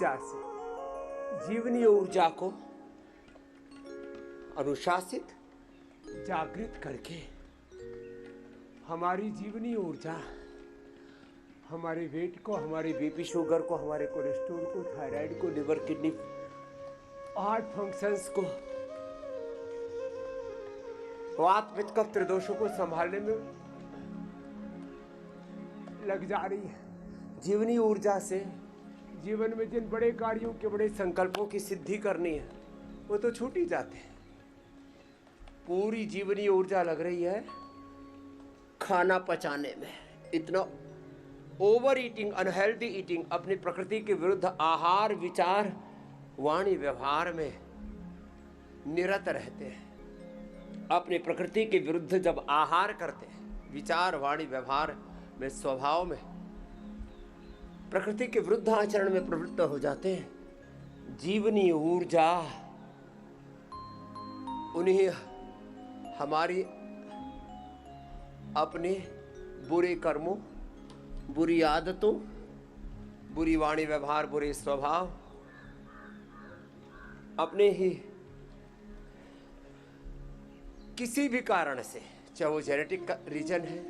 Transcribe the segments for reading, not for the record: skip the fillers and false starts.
ऊर्जा से जीवनी ऊर्जा को अनुशासित जागृत करके हमारी जीवनी ऊर्जा हमारे वेट को, हमारे बीपी शुगर को, हमारे कोलेस्ट्रॉल को, थायराइड को, लिवर किडनी हार्ट फंक्शंस को, वात पित्त कफ त्रिदोषों को संभालने में लग जा रही है। जीवनी ऊर्जा से जीवन में जिन बड़े कार्यों के, बड़े संकल्पों की सिद्धि करनी है वो तो छूट ही जाते हैं। पूरी जीवनी ऊर्जा लग रही है खाना पचाने में। इतना ओवर ईटिंग, अनहेल्दी ईटिंग, अपनी प्रकृति के विरुद्ध आहार, विचार, वाणी, व्यवहार में निरत रहते हैं। अपनी प्रकृति के विरुद्ध जब आहार करते हैं, विचार, वाणी, व्यवहार में, स्वभाव में प्रकृति के विरुद्ध आचरण में प्रवृत्त हो जाते हैं, जीवनी ऊर्जा उन्हें हमारी अपने बुरे कर्मों, बुरी आदतों, बुरी वाणी व्यवहार, बुरे स्वभाव, अपने ही किसी भी कारण से, चाहे वो जेनेटिक का रीजन है,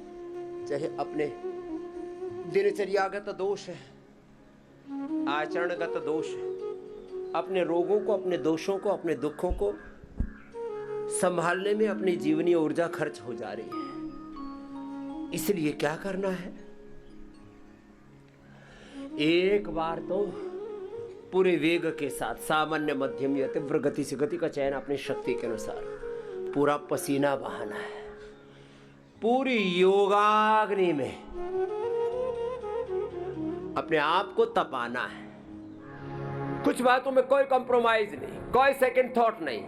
चाहे अपने दिनचर्यागत दोष है, आचरणगत दोष है, अपने रोगों को, अपने दोषों को, अपने दुखों को संभालने में अपनी जीवनी ऊर्जा खर्च हो जा रही है। इसलिए क्या करना है? एक बार तो पूरे वेग के साथ, सामान्य, मध्यम या तीव्र गति से, गति का चयन अपनी शक्ति के अनुसार, पूरा पसीना बहाना है। पूरी योगाग्नि में अपने आप को तपाना है। कुछ बातों में कोई कंप्रोमाइज नहीं, कोई सेकंड थॉट नहीं।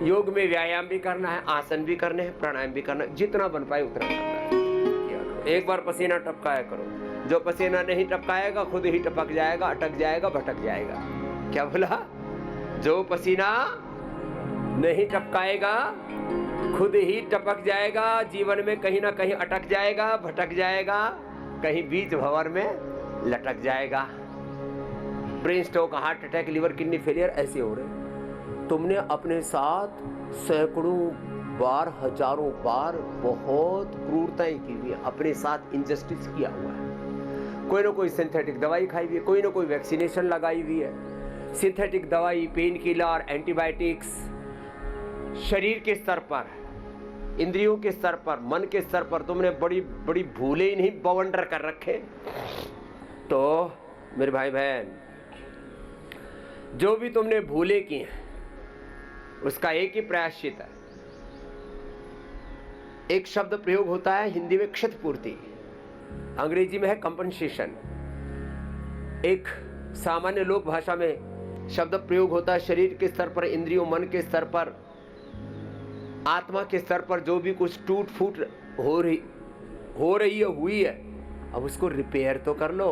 योग में व्यायाम भी करना है, आसन भी करने हैं, प्राणायाम भी करना है, जितना बन पाए उतना करना है। एक बार पसीना टपकाया करो। जो पसीना नहीं टपकाएगा खुद ही टपक जाएगा, अटक जाएगा, भटक जाएगा। क्या बोला? जो पसीना नहीं टपकाएगा खुद ही टपक जाएगा, जीवन में कहीं ना कहीं अटक जाएगा, भटक जाएगा, कहीं बीच भंवर में लटक जाएगा। Brain stroke, heart attack, liver kidney failure ऐसे हो रहे। तुमने अपने साथ सैकड़ों बार, हजारों बार बहुत क्रूरताएं की हुई है, अपने साथ इनजस्टिस किया हुआ है। कोई ना कोई सिंथेटिक दवाई खाई हुई है, कोई ना कोई वैक्सीनेशन लगाई हुई है। सिंथेटिक दवाई, पेन किलर, एंटीबायोटिक्स, शरीर के स्तर पर, इंद्रियों के स्तर पर, मन के स्तर पर तुमने बड़ी बड़ी भूलें ही नहीं बवंडर कर रखे। तो मेरे भाई बहन, जो भी तुमने भूलें की हैं उसका एक ही प्रायश्चित है। एक शब्द प्रयोग होता है हिंदी में क्षतिपूर्ति, अंग्रेजी में है कंपनसेशन। एक सामान्य लोक भाषा में शब्द प्रयोग होता है शरीर के स्तर पर, इंद्रियों, मन के स्तर पर, आत्मा के स्तर पर जो भी कुछ टूट फूट हो रही है, हुई है, अब उसको रिपेयर तो कर लो,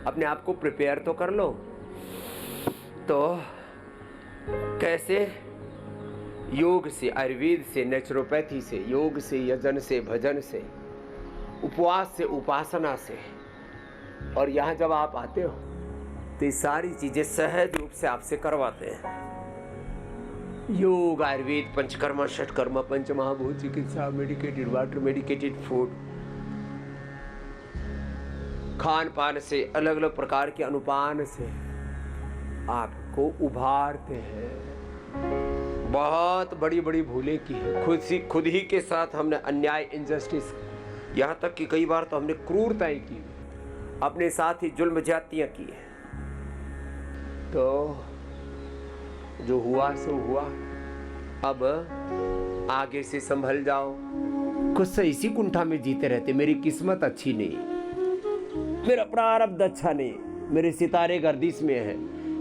अपने आप को प्रिपेयर तो कर लो। तो कैसे? योग से, आयुर्वेद से, नेचुरोपैथी से, योग से, यजन से, भजन से, उपवास से, उपासना से। और यहाँ जब आप आते हो तो ये सारी चीजें सहज रूप से आपसे करवाते हैं। योग, आयुर्वेद, पंचकर्मा, षटकर्मा, पंचमहाभूत चिकित्सा, medicated water, medicated food, Khan पान से, अलग अलग प्रकार के अनुपान से आपको उभारते हैं। बहुत बड़ी बड़ी भूलें की है, खुद ही के साथ हमने अन्याय, इनजस्टिस, यहाँ तक कि कई बार तो हमने क्रूरताएं की, अपने साथ ही जुल्म ज्यादतियां की है। तो जो हुआ सो हुआ, अब आगे से संभल जाओ। कुछ से इसी कुंठा में जीते रहते, मेरी किस्मत अच्छी नहीं, मेरा प्रारब्ध अच्छा नहीं, मेरे सितारे गर्दिश में है,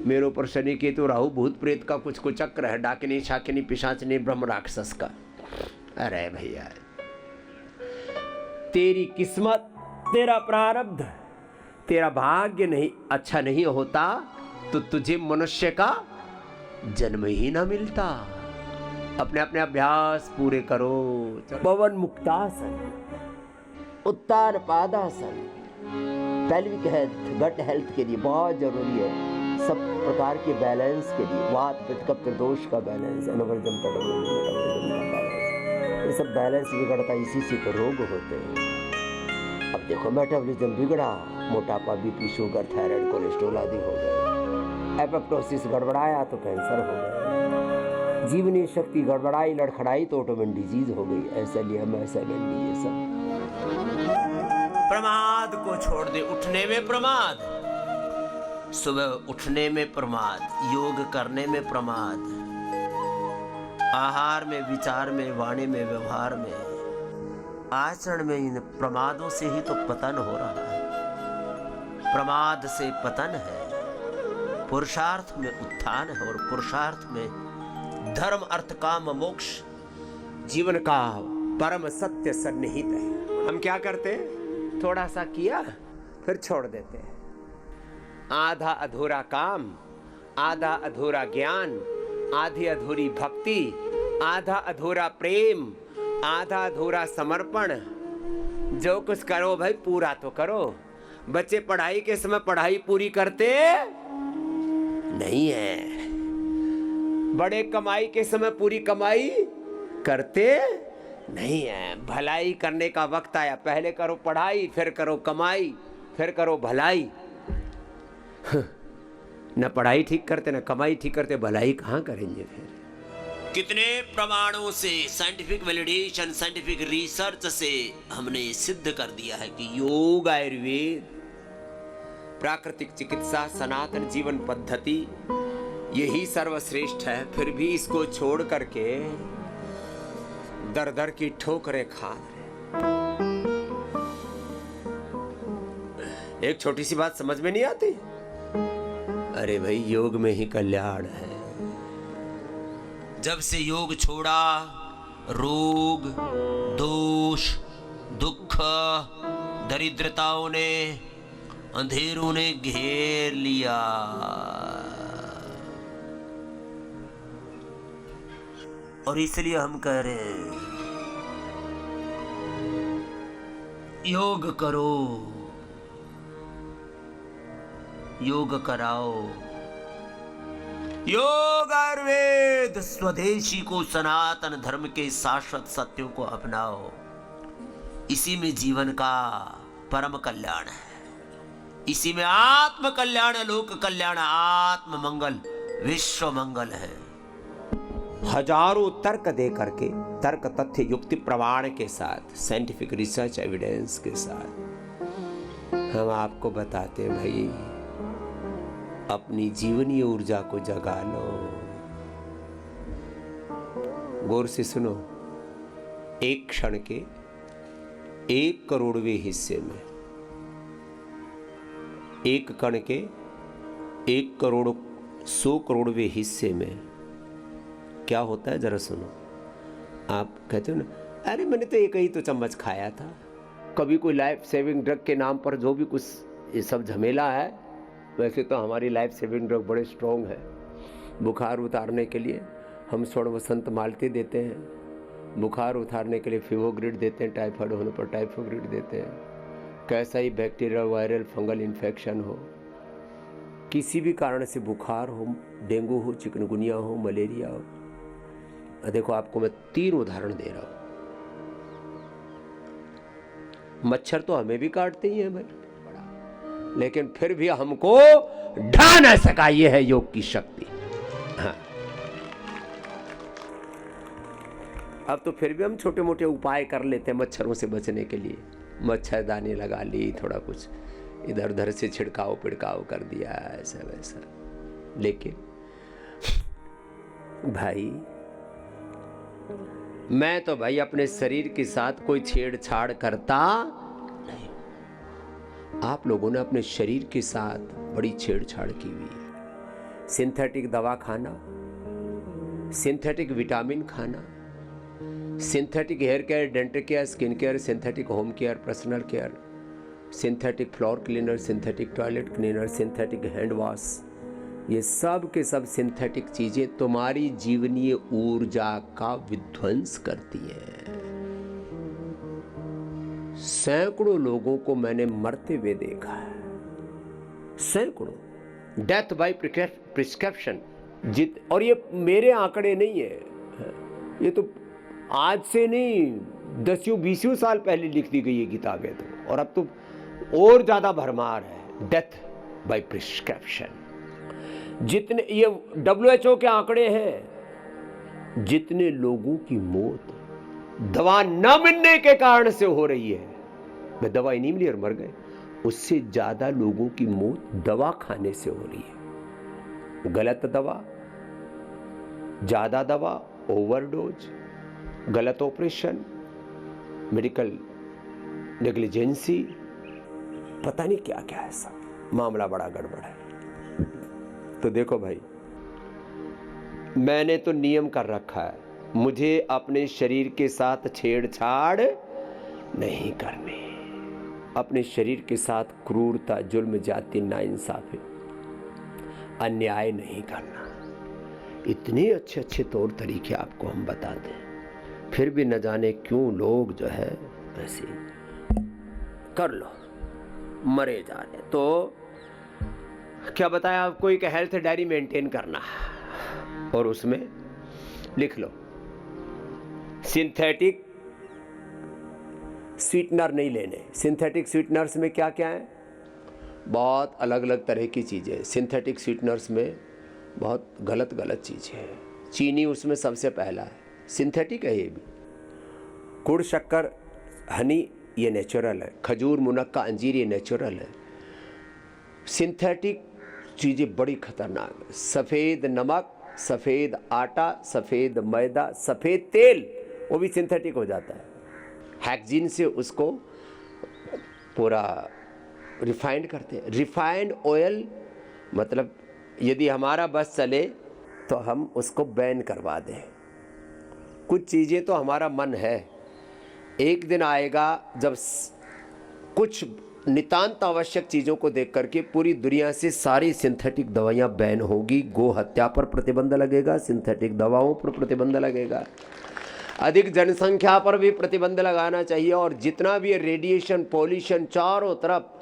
मेरे ऊपर शनि केतु राहु भूत प्रेत का कुछ चक्र है, डाकिनी शाकिनी पिशाचिनी ब्रह्म राक्षस का। अरे भैया, तेरी किस्मत, तेरा प्रारब्ध, तेरा भाग्य नहीं अच्छा नहीं होता तो तुझे मनुष्य का जन्म ही ना मिलता। अपने अपने अभ्यास पूरे करो। पवन मुक्तासन, उत्तान Padasana, pelvic health, gut health के लिए बहुत जरूरी है, सब प्रकार के बैलेंस के लिए, वात पित्त कफ प्रदोष का बैलेंस, एनाबॉलिज्म का बैलेंस, ये सब बैलेंस बिगड़ता, इसी से तो रोग होते हैं। अब देखो मेटाबॉलिज्म बिगड़ा, मोटापा, बीपी, शुगर, थायराइड, कोलेस्ट्रॉल आदि हो गए, एपोप्टोसिस गड़बड़ाया तो कैंसर हो गया, जीवनी शक्ति गड़बड़ाई, लड़खड़ाई तो ऑटोइम्यून डिजीज हो गई, एसएलईएम, एसएलएनडी, ये सब। प्रमाद को छोड़ दे, उठने में प्रमाद, सुबह उठने में प्रमाद, योग करने में प्रमाद, आहार में, विचार में, वाणी में, व्यवहार में, आचरण में, इन प्रमादों से ही तो पतन हो रहा है। प्रमाद से पतन है, पुरुषार्थ में उत्थान है, और पुरुषार्थ में धर्म, अर्थ, काम, मोक्ष, जीवन का परम सत्य सन्निहित है। हम क्या करते हैं, थोड़ा सा किया फिर छोड़ देते हैं। आधा अधूरा काम, आधा अधूरा ज्ञान, आधी अधूरी भक्ति, आधा अधूरा प्रेम, आधा अधूरा समर्पण। जो कुछ करो भाई पूरा तो करो। बच्चे पढ़ाई के समय पढ़ाई पूरी करते नहीं है, बड़े कमाई के समय पूरी कमाई करते नहीं है। भलाई करने का वक्त आया, पहले करो पढ़ाई, फिर करो कमाई, फिर करो भलाई। न पढ़ाई ठीक करते, न कमाई ठीक करते, भलाई कहाँ करेंगे फिर? कितने प्रमाणों से, साइंटिफिक वैलिडेशन, साइंटिफिक रिसर्च से हमने सिद्ध कर दिया है कि योग, आयुर्वेद, प्राकृतिक चिकित्सा, सनातन जीवन पद्धति यही सर्वश्रेष्ठ है। फिर भी इसको छोड़ करके दर दर की ठोकरें खा रहे। एक छोटी सी बात समझ में नहीं आती, अरे भाई योग में ही कल्याण है। जब से योग छोड़ा, रोग, दोष, दुख, दरिद्रताओं ने, अंधेरों ने घेर लिया। और इसलिए हम कह रहे हैं योग करो, योग कराओ। योग, आयुर्वेद, स्वदेशी को, सनातन धर्म के शाश्वत सत्यों को अपनाओ। इसी में जीवन का परम कल्याण है, इसी में आत्म कल्याण, लोक कल्याण, आत्म मंगल, विश्व मंगल है। हजारों तर्क दे करके, तर्क, तथ्य, युक्ति, प्रमाण के साथ, साइंटिफिक रिसर्च एविडेंस के साथ हम आपको बताते हैं भाई अपनी जीवनीय ऊर्जा को जगा लो। गौर से सुनो, एक क्षण के 1 करोड़वें हिस्से में, एक कण के 1 करोड़ 100 करोड़वें हिस्से में क्या होता है जरा सुनो। आप कहते हो ना, अरे मैंने तो एक ही तो चम्मच खाया था। कभी कोई लाइफ सेविंग ड्रग के नाम पर जो भी कुछ ये सब झमेला है, वैसे तो हमारी लाइफ सेविंग ड्रग बड़े स्ट्रॉन्ग है। बुखार उतारने के लिए हम स्वर्ण वसंत मालती देते हैं, बुखार उतारने के लिए फिवोग्रिड देते हैं, टाइफाइड होने पर टाइफोग्रिड देते हैं। कैसा ही बैक्टीरियल, वायरल, फंगल इन्फेक्शन हो, किसी भी कारण से बुखार हो, डेंगू हो, चिकनगुनिया हो, मलेरिया हो। देखो आपको मैं 3 उदाहरण दे रहा हूं। मच्छर तो हमें भी काटते ही हैं भाई, लेकिन फिर भी हमको ढा न सका, ये है योग की शक्ति। हाँ। अब तो फिर भी हम छोटे मोटे उपाय कर लेते हैं मच्छरों से बचने के लिए। मच्छरदानी लगा ली, थोड़ा कुछ इधर उधर से छिड़काव पिड़काव कर दिया, ऐसा वैसा। लेकिन भाई मैं तो भाई अपने शरीर के साथ कोई छेड़छाड़ करता नहीं। आप लोगों ने अपने शरीर के साथ बड़ी छेड़छाड़ की हुई है। सिंथेटिक दवा खाना, सिंथेटिक विटामिन खाना, synthetic hair care, dental care, skin care, synthetic home care, personal care, synthetic floor cleaner, synthetic toilet cleaner, synthetic hand wash, ये सब के सब सिंथेटिक चीजें तुम्हारी जीवनीय ऊर्जा का विध्वंस करती हैं। सैकड़ों लोगों को मैंने मरते हुए देखा है। सैकड़ों डेथ बाय प्रिस्क्रिप्शन। और ये मेरे आंकड़े नहीं है, ये तो आज से नहीं 10-20 साल पहले लिख दी गई ये किताबें तो, और अब तो और ज्यादा भरमार है डेथ बाय प्रिस्क्रिप्शन। जितने ये WHO के आंकड़े हैं, जितने लोगों की मौत दवा न मिलने के कारण से हो रही है, वे दवाई नहीं मिली और मर गए, उससे ज्यादा लोगों की मौत दवा खाने से हो रही है। गलत दवा, ज्यादा दवा, ओवरडोज, गलत ऑपरेशन, मेडिकल नेग्लिजेंसी, पता नहीं क्या क्या है, सब मामला बड़ा गड़बड़ है। तो देखो भाई, मैंने तो नियम कर रखा है, मुझे अपने शरीर के साथ छेड़छाड़ नहीं करनी, अपने शरीर के साथ क्रूरता, जुल्म, जाति, नाइंसाफी, अन्याय नहीं करना। इतने अच्छे अच्छे तौर तरीके आपको हम बताते हैं, फिर भी न जाने क्यों लोग जो है ऐसे कर लो, मरे जा रहे। तो क्या बताया आपको, एक हेल्थ डायरी मेंटेन करना, और उसमें लिख लो सिंथेटिक स्वीटनर नहीं लेने। सिंथेटिक स्वीटनर्स में क्या क्या है, बहुत अलग अलग तरह की चीज़ें। सिंथेटिक स्वीटनर्स में बहुत गलत गलत चीज़ें हैं। चीनी उसमें सबसे पहला है, सिंथेटिक है ये भी। गुड़, शक्कर, हनी ये नेचुरल है। खजूर, मुनक्का, अंजीर ये नेचुरल है। सिंथेटिक चीज़ें बड़ी खतरनाक है। सफ़ेद नमक, सफ़ेद आटा, सफ़ेद मैदा, सफ़ेद तेल, वो भी सिंथेटिक हो जाता है। हैक्जिन से उसको पूरा रिफाइंड करते हैं। रिफाइंड ऑयल मतलब यदि हमारा बस चले तो हम उसको बैन करवा दें। कुछ चीज़ें तो हमारा मन है, एक दिन आएगा जब कुछ नितांत आवश्यक चीज़ों को देख करके पूरी दुनिया से सारी सिंथेटिक दवाइयाँ बैन होगी। गो हत्या पर प्रतिबंध लगेगा, सिंथेटिक दवाओं पर प्रतिबंध लगेगा, अधिक जनसंख्या पर भी प्रतिबंध लगाना चाहिए। और जितना भी रेडिएशन, पॉल्यूशन, चारों तरफ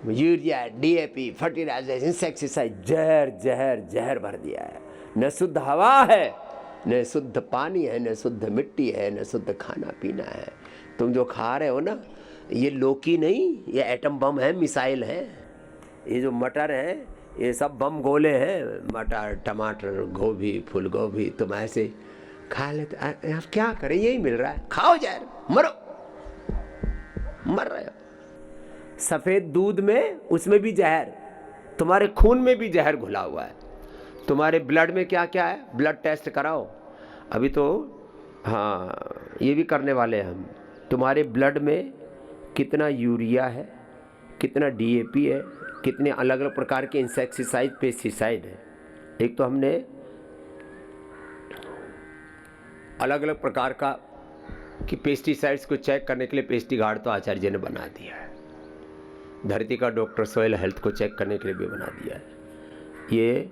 यूरिया, DAP, फर्टिलाइजर, इंसेक्टिसाइड, जहर जहर जहर भर दिया है। न शुद्ध हवा है, न शुद्ध पानी है, न शुद्ध मिट्टी है, न शुद्ध खाना पीना है। तुम जो खा रहे हो ना, ये लौकी नहीं, ये एटम बम है, मिसाइल है। ये जो मटर है, ये सब बम गोले हैं। मटर, टमाटर, गोभी, फूल गोभी, तुम ऐसे खा लेते। आप क्या करें, यही मिल रहा है, खाओ जहर, मरो, मर रहे हो। सफ़ेद दूध में, उसमें भी जहर, तुम्हारे खून में भी जहर घुला हुआ है। तुम्हारे ब्लड में क्या क्या है, ब्लड टेस्ट कराओ अभी तो। हाँ, ये भी करने वाले हैं हम। तुम्हारे ब्लड में कितना यूरिया है, कितना DAP है, कितने अलग अलग प्रकार के इंसेक्टिसाइड, पेस्टिसाइड है। एक तो हमने अलग अलग प्रकार का कि पेस्टिसाइड्स को चेक करने के लिए पेस्टिगार्ड तो आचार्य जी ने बना दिया है। धरती का डॉक्टर सोयल हेल्थ को चेक करने के लिए भी बना दिया है। ये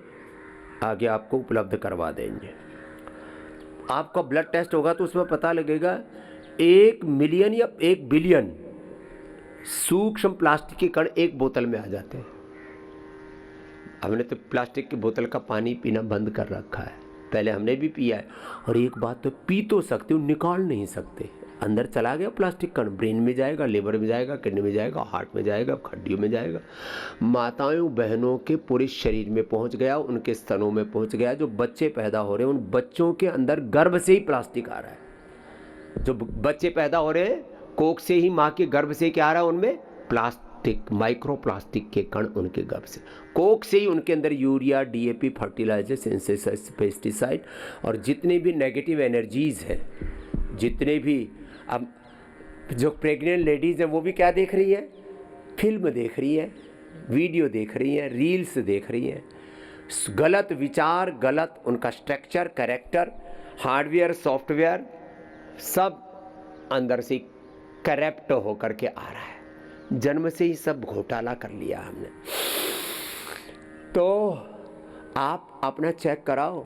आगे आपको उपलब्ध करवा देंगे। आपका ब्लड टेस्ट होगा तो उसमें पता लगेगा 1 मिलियन या 1 बिलियन सूक्ष्म प्लास्टिक के कण एक बोतल में आ जाते हैं। हमने तो प्लास्टिक की बोतल का पानी पीना बंद कर रखा है, पहले हमने भी पिया है। और एक बात तो, पी तो सकते हो, निकाल नहीं सकते। अंदर चला गया प्लास्टिक कण, ब्रेन में जाएगा, लिवर में जाएगा, किडनी में जाएगा, हार्ट में जाएगा, हड्डियों में जाएगा, माताओं बहनों के पूरे शरीर में पहुंच गया, उनके स्तनों में पहुंच गया। जो बच्चे पैदा हो रहे हैं, उन बच्चों के अंदर गर्भ से ही प्लास्टिक आ रहा है। जो बच्चे पैदा हो रहे हैं, कोख से ही, माँ के गर्भ से क्या आ रहा है, उनमें प्लास्टिक, माइक्रो प्लास्टिक के कण उनके गर्भ से, कोख से ही उनके अंदर urea, DAP, fertilizer, insecticide, pesticide और जितने भी नेगेटिव एनर्जीज हैं, जितने भी। अब जो प्रेग्नेंट लेडीज़ हैं वो भी क्या देख रही है, फिल्म देख रही है, वीडियो देख रही है, रील्स देख रही है। गलत विचार, गलत उनका स्ट्रक्चर, कैरेक्टर, हार्डवेयर, सॉफ्टवेयर सब अंदर से करप्ट होकर के आ रहा है। जन्म से ही सब घोटाला कर लिया हमने। तो आप अपना चेक कराओ।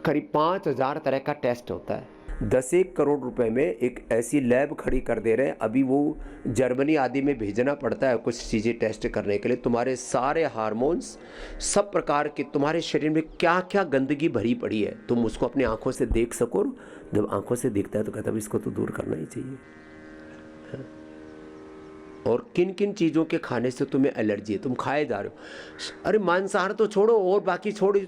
करीब 5000 तरह का टेस्ट होता है। 10-1 करोड़ रुपए में एक ऐसी लैब खड़ी कर दे रहे हैं। अभी वो जर्मनी आदि में भेजना पड़ता है कुछ चीज़ें टेस्ट करने के लिए। तुम्हारे सारे हार्मोन्स, सब प्रकार के तुम्हारे शरीर में क्या क्या गंदगी भरी पड़ी है, तुम उसको अपनी आंखों से देख सको। जब आंखों से दिखता है तो कहता है इसको तो दूर करना ही चाहिए। और किन किन चीज़ों के खाने से तुम्हें एलर्जी है, तुम खाए जा रहे हो। अरे मांसाहार तो छोड़ो और बाकी छोड़ो,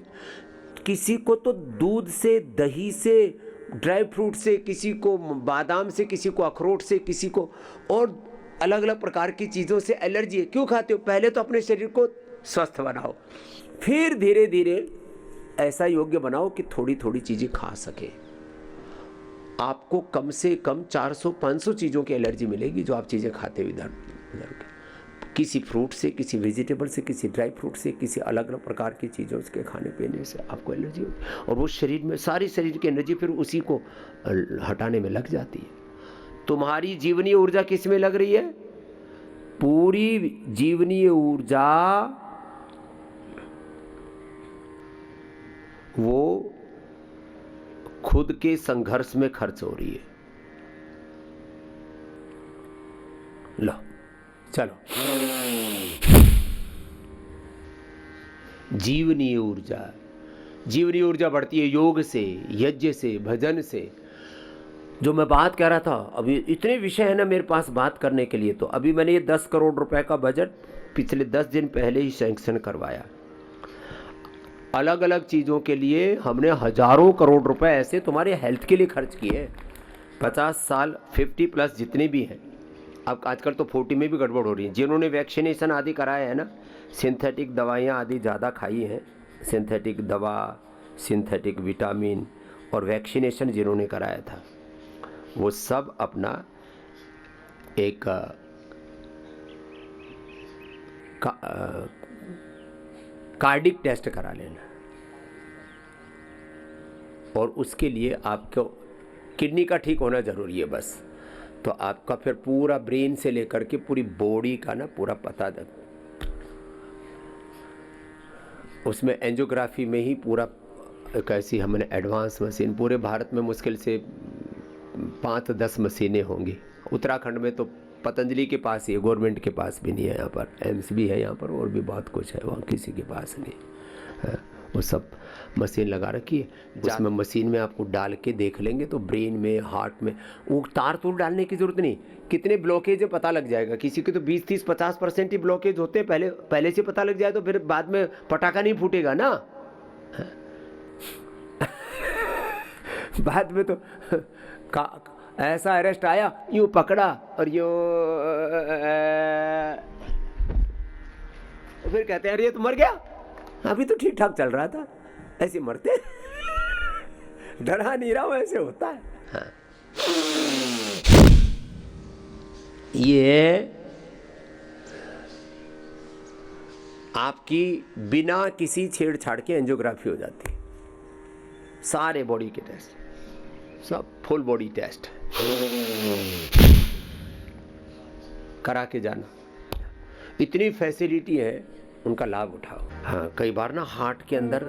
किसी को तो दूध से, दही से, ड्राई फ्रूट से, किसी को बादाम से, किसी को अखरोट से, किसी को और अलग अलग प्रकार की चीज़ों से एलर्जी है। क्यों खाते हो? पहले तो अपने शरीर को स्वस्थ बनाओ, फिर धीरे धीरे ऐसा योग्य बनाओ कि थोड़ी थोड़ी चीज़ें खा सके। आपको कम से कम 400-500 चीज़ों की एलर्जी मिलेगी जो आप चीज़ें खाते हुए इधर उधर किसी फ्रूट से, किसी वेजिटेबल से, किसी ड्राई फ्रूट से, किसी अलग अलग प्रकार की चीज़ों के खाने पीने से आपको एलर्जी होती है। और वो शरीर में सारी शरीर की एनर्जी फिर उसी को हटाने में लग जाती है। तुम्हारी जीवनीय ऊर्जा किस में लग रही है? पूरी जीवनीय ऊर्जा वो खुद के संघर्ष में खर्च हो रही है। लो चलो, जीवनीय ऊर्जा बढ़ती है योग से, यज्ञ से, भजन से। जो मैं बात कह रहा था, अभी इतने विषय है ना मेरे पास बात करने के लिए। तो अभी मैंने ये 10 करोड़ रुपए का बजट पिछले 10 दिन पहले ही सैंक्शन करवाया। अलग अलग चीज़ों के लिए हमने हजारों करोड़ रुपए ऐसे तुम्हारे हेल्थ के लिए खर्च किए। 50 साल 50+ जितने भी हैं, अब आजकल तो 40 में भी गड़बड़ हो रही है। जिन्होंने वैक्सीनेशन आदि कराया है ना, सिंथेटिक दवाइयाँ आदि ज़्यादा खाई हैं, सिंथेटिक दवा, सिंथेटिक विटामिन और वैक्सीनेशन जिन्होंने कराया था, वो सब अपना एक कार्डिक टेस्ट करा लेना। और उसके लिए आपको किडनी का ठीक होना ज़रूरी है बस। तो आपका फिर पूरा ब्रेन से लेकर के पूरी बॉडी का ना पूरा पता दे। उसमें एंजियोग्राफी में ही पूरा एक ऐसी हमने एडवांस मशीन, पूरे भारत में मुश्किल से 5-10 मशीनें होंगी। उत्तराखंड में तो पतंजलि के पास ही है, गवर्नमेंट के पास भी नहीं है। यहाँ पर एम्स भी है यहाँ पर, और भी बहुत कुछ है, वहाँ किसी के पास नहीं है। वो सब मशीन लगा रखी है, जिसमें मशीन में आपको डाल के देख लेंगे तो ब्रेन में, हार्ट में वो तार तूर डालने की ज़रूरत नहीं, कितने ब्लॉकेज है पता लग जाएगा। किसी के तो 20-30-50% ही ब्लॉकेज होते हैं, पहले से पता लग जाए तो फिर बाद में पटाखा नहीं फूटेगा ना। बाद में तो ऐसा अरेस्ट आया, यूँ पकड़ा और यूँ, फिर कहते हैं अरे ये तो मर गया, अभी तो ठीक ठाक चल रहा था। ऐसे मरते डरा नहीं रहा हूं, ऐसे होता है। हाँ। ये आपकी बिना किसी छेड़छाड़ के एंजियोग्राफी हो जाती है। सारे बॉडी के टेस्ट, सब फुल बॉडी टेस्ट करा के जाना। इतनी फैसिलिटी है, उनका लाभ उठाओ। हाँ, कई बार ना हार्ट के अंदर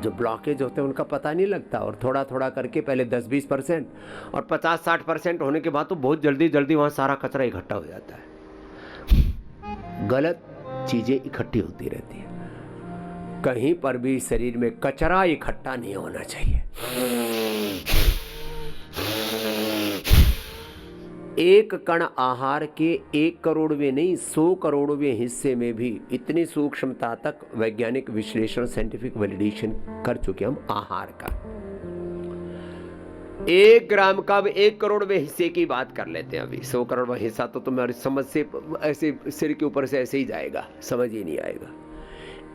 जो ब्लॉकेज होते हैं उनका पता नहीं लगता, और थोड़ा थोड़ा करके पहले 10-20% और 50-60% होने के बाद तो बहुत जल्दी जल्दी वहाँ सारा कचरा इकट्ठा हो जाता है। गलत चीज़ें इकट्ठी होती रहती है। कहीं पर भी शरीर में कचरा इकट्ठा नहीं होना चाहिए। एक कण आहार के 1 करोड़वें नहीं 100 करोड़वें हिस्से में भी इतनी सूक्ष्मता तक वैज्ञानिक विश्लेषण, साइंटिफिक वैलिडेशन कर चुके हम आहार का। 1 ग्राम का 1 करोड़वें हिस्से की बात कर लेते हैं। अभी 100 करोड़वां हिस्सा तो तुम्हारी समझ से ऐसे सिर के ऊपर से ऐसे ही जाएगा, समझ ही नहीं आएगा।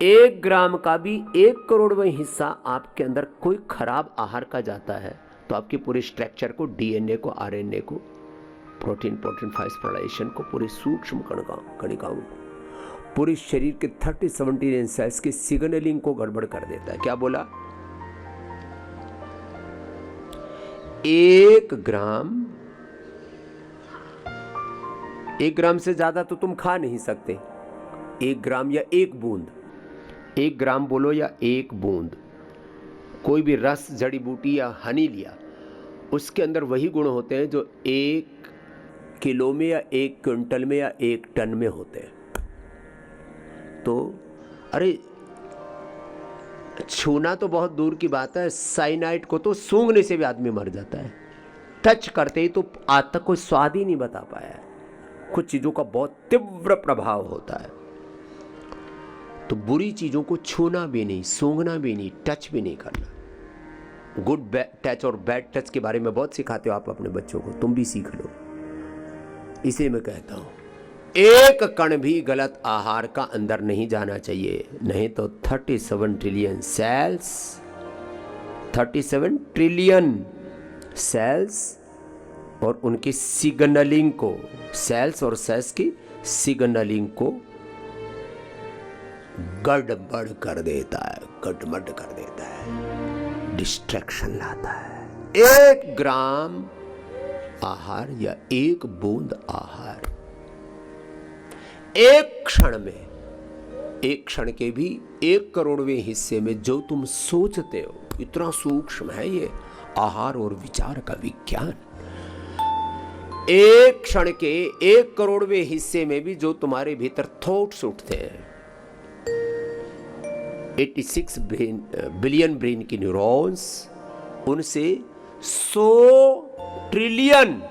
1 ग्राम का भी 1 करोड़वें हिस्सा आपके अंदर कोई खराब आहार का जाता है तो आपके पूरे स्ट्रक्चर को, डीएनए को, आरएनए को, प्रोटीन फास्फोराइलेशन को, पूरे सूक्ष्म कणिकाओं को, पूरे शरीर के 30-70 सेल्स के सिग्नलिंग को गड़बड़ कर देता है। क्या बोला? 1 ग्राम से ज्यादा तो तुम खा नहीं सकते। 1 ग्राम या 1 बूंद, 1 ग्राम बोलो या 1 बूंद, कोई भी रस, जड़ी बूटी या हनी लिया, उसके अंदर वही गुण होते हैं जो 1 किलो में या 1 क्विंटल में या 1 टन में होते हैं। तो अरे छूना तो बहुत दूर की बात है, साइनाइड को तो सूंघने से भी आदमी मर जाता है। टच करते ही तो आज तक कोई स्वाद ही नहीं बता पाया है। कुछ चीजों का बहुत तीव्र प्रभाव होता है। तो बुरी चीजों को छूना भी नहीं, सूंघना भी नहीं, टच भी नहीं करना। गुड टच और बैड टच के बारे में बहुत सिखाते हो आप अपने बच्चों को, तुम भी सीख लो। इसे मैं कहता हूं, एक कण भी गलत आहार का अंदर नहीं जाना चाहिए, नहीं तो 37 ट्रिलियन सेल्स, 37 ट्रिलियन सेल्स और उनकी सिग्नलिंग को, सेल्स और सेल्स की सिग्नलिंग को गड़बड़ कर देता है, गड़बड़ कर देता है, डिस्ट्रैक्शन लाता है। 1 ग्राम आहार या 1 बूंद आहार एक क्षण में, एक क्षण के भी 1 करोड़वें हिस्से में जो तुम सोचते हो, इतना सूक्ष्म है ये आहार और विचार का विज्ञान। एक क्षण के 1 करोड़वें हिस्से में भी जो तुम्हारे भीतर थॉट्स उठते हैं, 86 बिलियन ब्रेन की न्यूरॉन्स, उनसे 100 ट्रिलियन,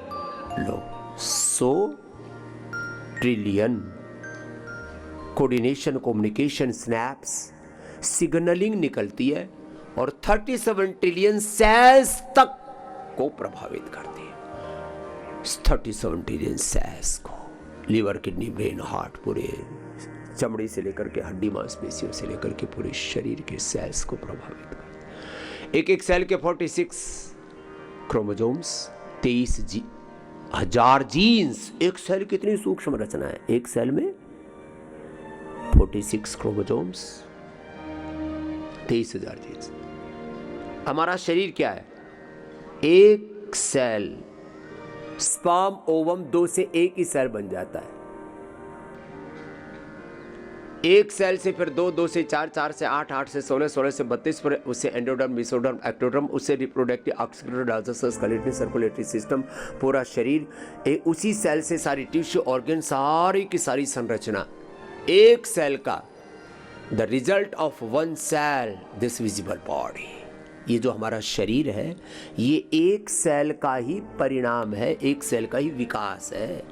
लो 100 trillion coordination, communication, snaps, signalling निकलती है और 37 ट्रिलियन सेल्स तक को प्रभावित करती है। 37 ट्रिलियन सेल्स को, लीवर, किडनी, ब्रेन, हार्ट, पूरे चमड़ी से लेकर के हड्डी मांसपेशियों से लेकर के पूरे शरीर के सेल्स को प्रभावित करती है। एक एक सेल के 46 क्रोमोसोम्स, 23,000 जीन्स। एक सेल कितनी सूक्ष्म रचना है, एक सेल में 46 क्रोमोसोम्स, 23,000 जीन्स। हमारा शरीर क्या है, एक सेल, स्पर्म ओवम 2 से 1 ही सेल बन जाता है। एक सेल से फिर 2, 2 से 4, 4 से 8, 8 से 16, 16 से 32, पर उससे एंडोडर्म, मेसोडर्म, एक्टोडर्म, उससे reproductive, oxidative, digestive, skeletal, circulatory system, पूरा शरीर, उसी सेल से सारी टिश्यू, ऑर्गन, सारी की सारी संरचना। एक सेल का, the result of 1 cell, this visible body. ये जो हमारा शरीर है, ये एक सेल का ही परिणाम है, एक सेल का ही विकास है।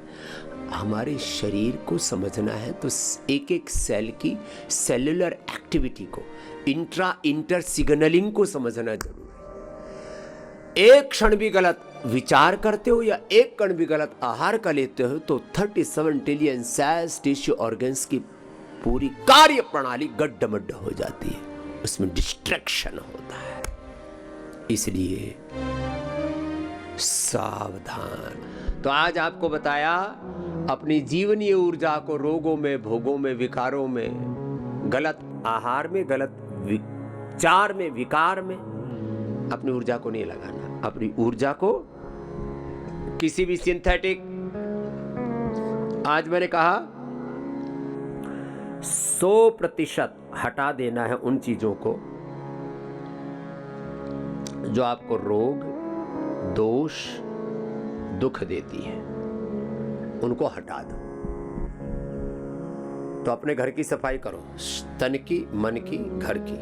हमारे शरीर को समझना है तो एक एक सेल की सेलुलर एक्टिविटी को, इंटर सिग्नलिंग को समझना जरूरी है। एक क्षण भी गलत विचार करते हो या एक कण भी गलत आहार का लेते हो तो 37 ट्रिलियन सेल्स, टिश्यू, ऑर्गन्स की पूरी कार्य प्रणाली गड्ढमड्ढ हो जाती है, उसमें डिस्ट्रैक्शन होता है। इसलिए सावधान। तो आज आपको बताया, अपनी जीवनीय ऊर्जा को रोगों में, भोगों में, विकारों में, गलत आहार में, गलत विचार में, विकार में अपनी ऊर्जा को नहीं लगाना। अपनी ऊर्जा को किसी भी सिंथेटिक, आज मैंने कहा 100% हटा देना है उन चीजों को जो आपको रोग, दोष, दुख देती है, उनको हटा दो। तो अपने घर की सफाई करो, तन की, मन की, घर की।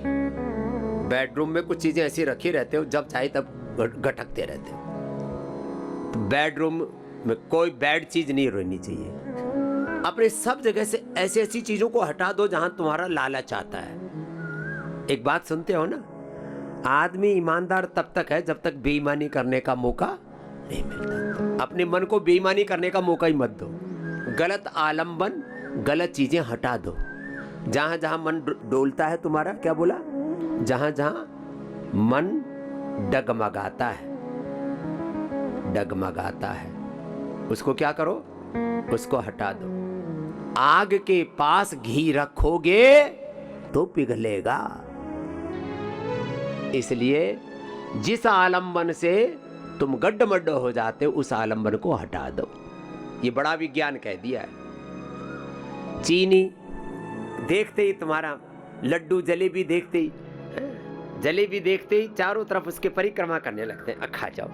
बेडरूम में कुछ चीजें ऐसी रखी रहते हो, जब चाहे तब गटकते रहते हो। तो बेडरूम में कोई बैड चीज नहीं रहनी चाहिए। अपने सब जगह से ऐसी ऐसी चीजों को हटा दो जहां तुम्हारा लालच आता है। एक बात सुनते हो ना, आदमी ईमानदार तब तक है जब तक बेईमानी करने का मौका नहीं मिलता। अपने मन को बेईमानी करने का मौका ही मत दो। गलत आलम्बन, गलत चीजें हटा दो। जहां जहां मन डोलता है तुम्हारा, क्या बोला, जहां जहां मन डगमगाता है, डगमगाता है, उसको क्या करो, उसको हटा दो। आग के पास घी रखोगे तो पिघलेगा। इसलिए जिस आलंबन से तुम गड्ढमड्ढ हो जाते हो, उस आलंबन को हटा दो। ये बड़ा विज्ञान कह दिया है। चीनी देखते ही, तुम्हारा लड्डू, जलेबी देखते ही, जलेबी देखते ही चारों तरफ उसके परिक्रमा करने लगते हैं, खा जाओ।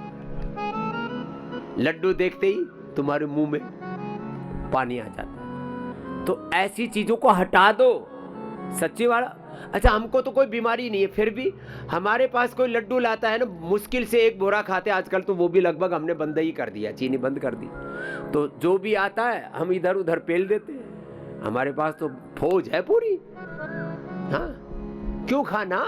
लड्डू देखते ही तुम्हारे मुंह में पानी आ जाता है। तो ऐसी चीजों को हटा दो, सच्ची वाला। अच्छा, हमको तो कोई बीमारी नहीं है, फिर भी हमारे पास कोई लड्डू लाता है ना, मुश्किल से एक बोरा खाते आजकल, तो वो भी लगभग हमने बंद ही कर दिया, चीनी बंद कर दी। तो जो भी आता है हम इधर उधर पेल देते हैं। हमारे पास तो फौज है पूरी। हाँ, क्यों खाना?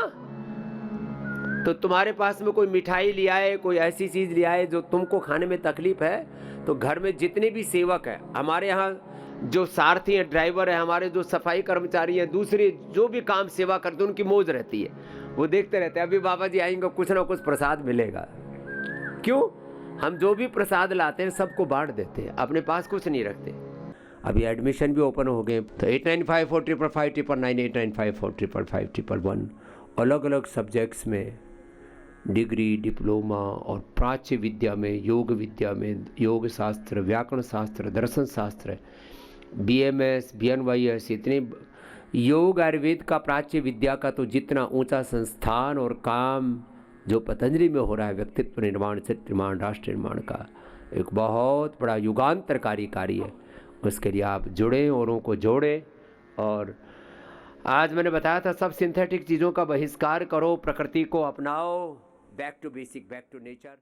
तो तुम्हारे पास में कोई मिठाई ले आए, कोई ऐसी चीज ले आए जो तुमको खाने में तकलीफ है, तो घर में जितने भी सेवक है, हमारे यहाँ जो सारथी हैं, ड्राइवर है, हमारे जो सफाई कर्मचारी हैं, दूसरे जो भी काम सेवा करते हैं, उनकी मौज रहती है। वो देखते रहते हैं अभी बाबा जी आएंगे, कुछ ना कुछ प्रसाद मिलेगा। क्यों? हम जो भी प्रसाद लाते हैं सबको बांट देते हैं, अपने पास कुछ नहीं रखते। अभी एडमिशन भी ओपन हो गए, तो 8954555599 8954555511 अलग अलग सब्जेक्ट्स में, डिग्री, डिप्लोमा और प्राच्य विद्या में, योग शास्त्र, व्याकरण शास्त्र, दर्शन शास्त्र, BMS, BNYS, इतने योग आयुर्वेद का, प्राच्य विद्या का तो जितना ऊंचा संस्थान और काम जो पतंजलि में हो रहा है, व्यक्तित्व निर्माण, चरित्र निर्माण, राष्ट्र निर्माण का एक बहुत बड़ा युगांतरकारी कार्य है। उसके लिए आप जुड़ें, औरों को जोड़ें। और आज मैंने बताया था, सब सिंथेटिक चीज़ों का बहिष्कार करो, प्रकृति को अपनाओ, back to basic, back to nature.